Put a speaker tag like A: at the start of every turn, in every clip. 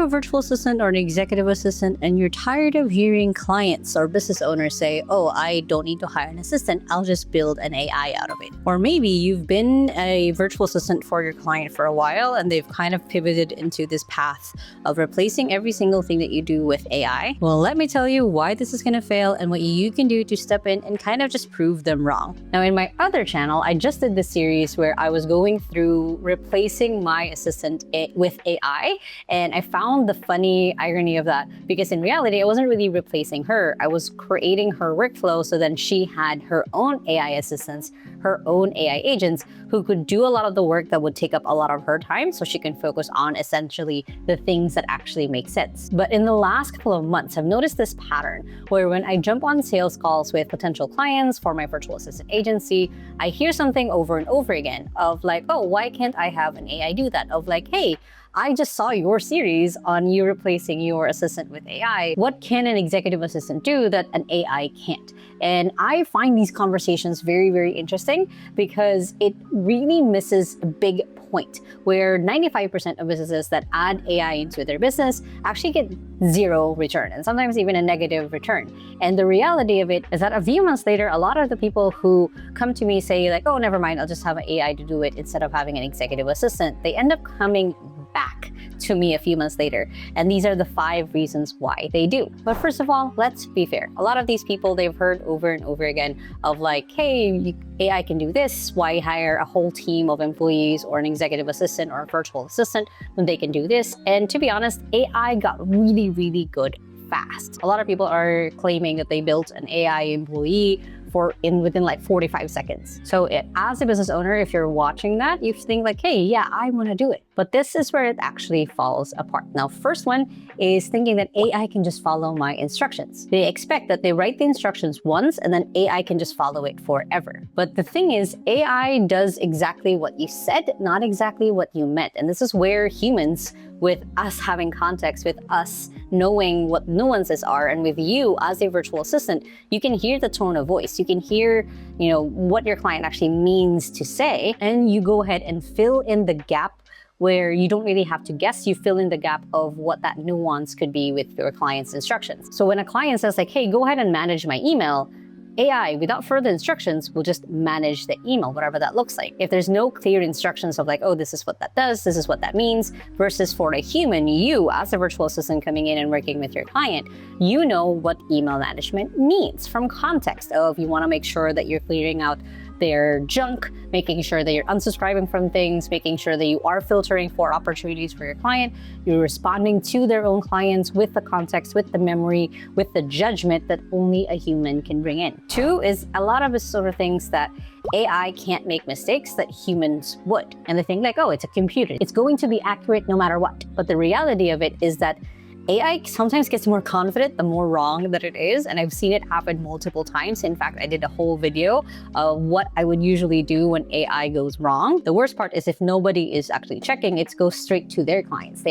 A: you a virtual assistant or an executive assistant and you're tired of hearing clients or business owners say, oh, I don't need to hire an assistant, I'll just build an AI out of it. Or maybe you've been a virtual assistant for your client for a while and they've kind of pivoted into this path of replacing every single thing that you do with AI. Well, let me tell you why this is going to fail and what you can do to step in and kind of just prove them wrong. Now, in my other channel, I just did this series where I was going through replacing my assistant with AI, and I found the funny irony of that because in reality, I wasn't really replacing her. I was creating her workflow so then she had her own AI assistants, her own AI agents who could do a lot of the work that would take up a lot of her time so she can focus on essentially the things that actually make sense. But in the last couple of months, I've noticed this pattern where when I jump on sales calls with potential clients for my virtual assistant agency, I hear something over and over again of like, oh, why can't I have an AI do that? Of like, hey, I just saw your series on you replacing your assistant with AI. What can an executive assistant do that an AI can't? And I find these conversations very, very interesting because it really misses a big point where 95% of businesses that add AI into their business actually get zero return and sometimes even a negative return. And the reality of it is that a few months later, a lot of the people who come to me say like, oh, never mind, I'll just have an AI to do it instead of having an executive assistant. They end up coming back to me a few months later. And these are the 5 reasons why they do. But first of all, let's be fair. A lot of these people, they've heard over and over again of like, hey, AI can do this. Why hire a whole team of employees or an executive assistant or a virtual assistant when they can do this? And to be honest, AI got really, really good fast. A lot of people are claiming that they built an AI employee within like 45 seconds. So as a business owner, if you're watching that, you think like, hey, yeah, I want to do it. But this is where it actually falls apart. Now, first one is thinking that AI can just follow my instructions. They expect that they write the instructions once and then AI can just follow it forever. But the thing is, AI does exactly what you said, not exactly what you meant. And this is where humans, with us having context, with us knowing what nuances are, and with you as a virtual assistant, you can hear the tone of voice. You can hear, what your client actually means to say, and you go ahead and fill in the gap where you don't really have to guess. You fill in the gap of what that nuance could be with your client's instructions. So when a client says like, hey, go ahead and manage my email, AI, without further instructions, will just manage the email, whatever that looks like. If there's no clear instructions of like, oh, this is what that does, this is what that means, versus for a human, you as a virtual assistant coming in and working with your client, you know what email management means from context of you want to make sure that you're clearing out their junk, making sure that you're unsubscribing from things, making sure that you are filtering for opportunities for your client, you're responding to their own clients with the context, with the memory, with the judgment that only a human can bring in. 2 is a lot of the sort of things that AI can't make mistakes that humans would. And they think like, oh, it's a computer. It's going to be accurate no matter what. But the reality of it is that AI sometimes gets more confident the more wrong that it is, and I've seen it happen multiple times. In fact, I did a whole video of what I would usually do when AI goes wrong. The worst part is if nobody is actually checking, it goes straight to their clients.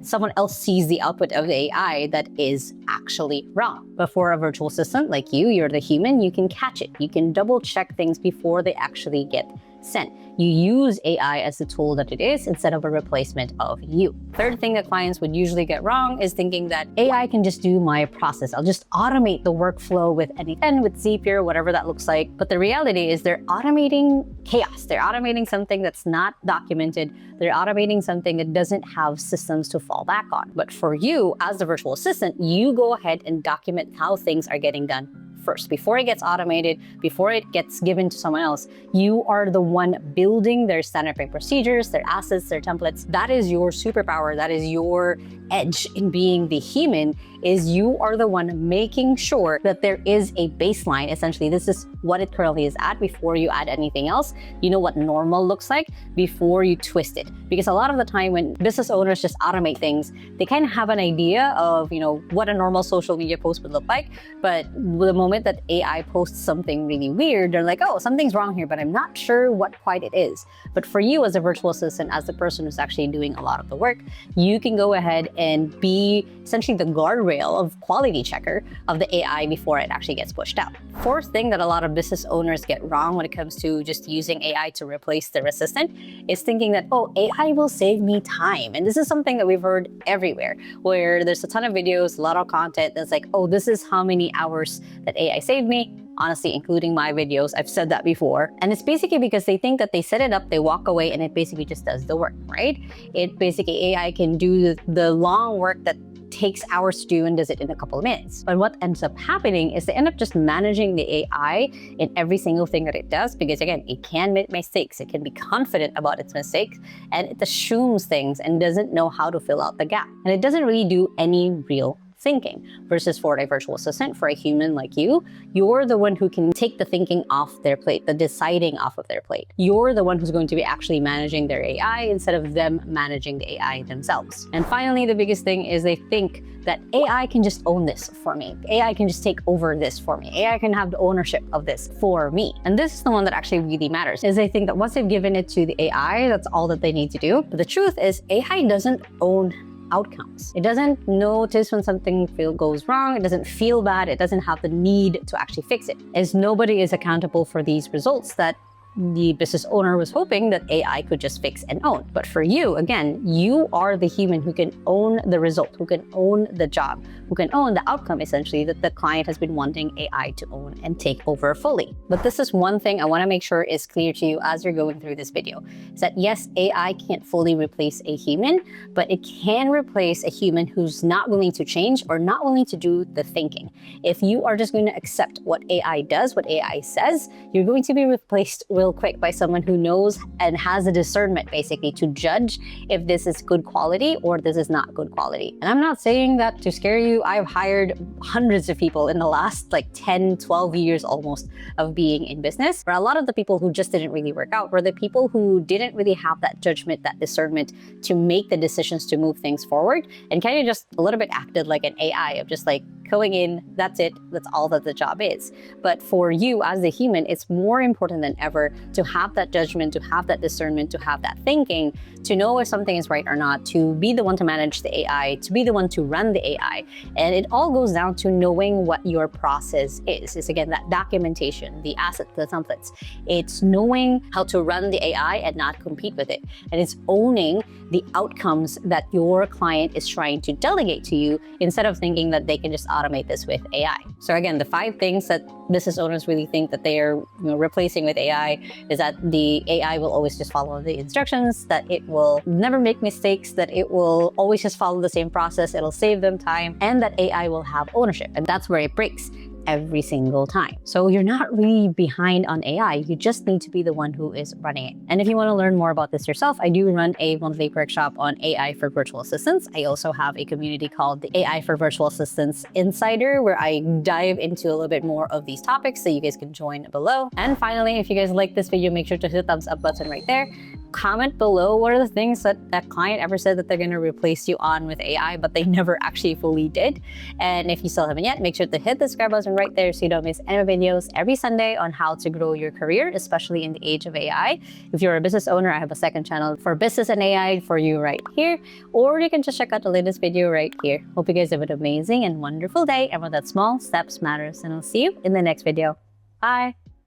A: Someone else sees the output of the AI that is actually wrong. But for a virtual assistant like you're the human, you can catch it. You can double check things before they actually get sent. You use AI as the tool that it is instead of a replacement of you. Third thing that clients would usually get wrong is thinking that AI can just do my process. I'll just automate the workflow with anything, with Zapier, whatever that looks like. But the reality is they're automating chaos. They're automating something that's not documented. They're automating something that doesn't have systems to fall back on. But for you, as the virtual assistant, you go ahead and document how things are getting done first. Before it gets automated, before it gets given to someone else, you are the one building their standard operating procedures, their assets, their templates. That is your superpower. That is your edge in being the human, is you are the one making sure that there is a baseline. Essentially, this is what it currently is at before you add anything else. You know what normal looks like before you twist it. Because a lot of the time when business owners just automate things, they kind of have an idea of, what a normal social media post would look like. But the moment moment that AI posts something really weird, they're like, oh, something's wrong here, but I'm not sure what quite it is. But for you as a virtual assistant, as the person who's actually doing a lot of the work, you can go ahead and be essentially the guardrail of quality checker of the AI before it actually gets pushed out. Fourth thing that a lot of business owners get wrong when it comes to just using AI to replace their assistant is thinking that, oh, AI will save me time. And this is something that we've heard everywhere, where there's a ton of videos, a lot of content that's like, oh, this is how many hours that AI saved me. Honestly, including my videos, I've said that before. And it's basically because they think that they set it up, they walk away, and it basically just does the work, right? It basically, AI can do the long work that takes hours to do and does it in a couple of minutes. But what ends up happening is they end up just managing the AI in every single thing that it does, because again, it can make mistakes, it can be confident about its mistakes, and it assumes things and doesn't know how to fill out the gap. And it doesn't really do any real thinking. Versus for a virtual assistant, for a human like you, you're the one who can take the thinking off their plate, the deciding off of their plate. You're the one who's going to be actually managing their AI instead of them managing the AI themselves. And finally, the biggest thing is they think that AI can just own this for me. AI can just take over this for me. AI can have the ownership of this for me. And this is the one that actually really matters, is they think that once they've given it to the AI, that's all that they need to do. But the truth is, AI doesn't own outcomes. It doesn't notice when something goes wrong. It doesn't feel bad. It doesn't have the need to actually fix it, as nobody is accountable for these results that the business owner was hoping that AI could just fix and own. But for you, again, you are the human who can own the result, who can own the job, who can own the outcome, essentially, that the client has been wanting AI to own and take over fully. But this is one thing I want to make sure is clear to you as you're going through this video, is that yes, AI can't fully replace a human, but it can replace a human who's not willing to change or not willing to do the thinking. If you are just going to accept what AI does, what AI says, you're going to be replaced real quick by someone who knows and has a discernment, basically, to judge if this is good quality or this is not good quality. And I'm not saying that to scare you. I've hired hundreds of people in the last 10, 12 years almost of being in business. But a lot of the people who just didn't really work out were the people who didn't really have that judgment, that discernment to make the decisions to move things forward, and kind of just a little bit acted like an AI of just going in, that's it, that's all that the job is. But for you as the human, it's more important than ever to have that judgment, to have that discernment, to have that thinking, to know if something is right or not, to be the one to manage the AI, to be the one to run the AI. And it all goes down to knowing what your process is. It's again, that documentation, the assets, the templates. It's knowing how to run the AI and not compete with it. And it's owning the outcomes that your client is trying to delegate to you, instead of thinking that they can just automate this with AI. So again, the 5 things that business owners really think that they are replacing with AI is that the AI will always just follow the instructions, that it will never make mistakes, that it will always just follow the same process, it'll save them time, and that AI will have ownership. And that's where it breaks every single time. So you're not really behind on AI, you just need to be the one who is running it. And if you want to learn more about this yourself, I do run a monthly workshop on AI for virtual assistants. I also have a community called the AI for Virtual Assistants Insider, where I dive into a little bit more of these topics, so you guys can join below. And finally, if you guys like this video, make sure to hit the thumbs up button right there. Comment below what are the things that that client ever said that they're going to replace you on with AI, but they never actually fully did. And if you still haven't yet, make sure to hit the subscribe button right there so you don't miss any videos every Sunday on how to grow your career, especially in the age of AI. If you're a business owner, I have a second channel for business and AI for you right here, or you can just check out the latest video right here. Hope you guys have an amazing and wonderful day, and with that, small steps matters, and I'll see you in the next video. Bye.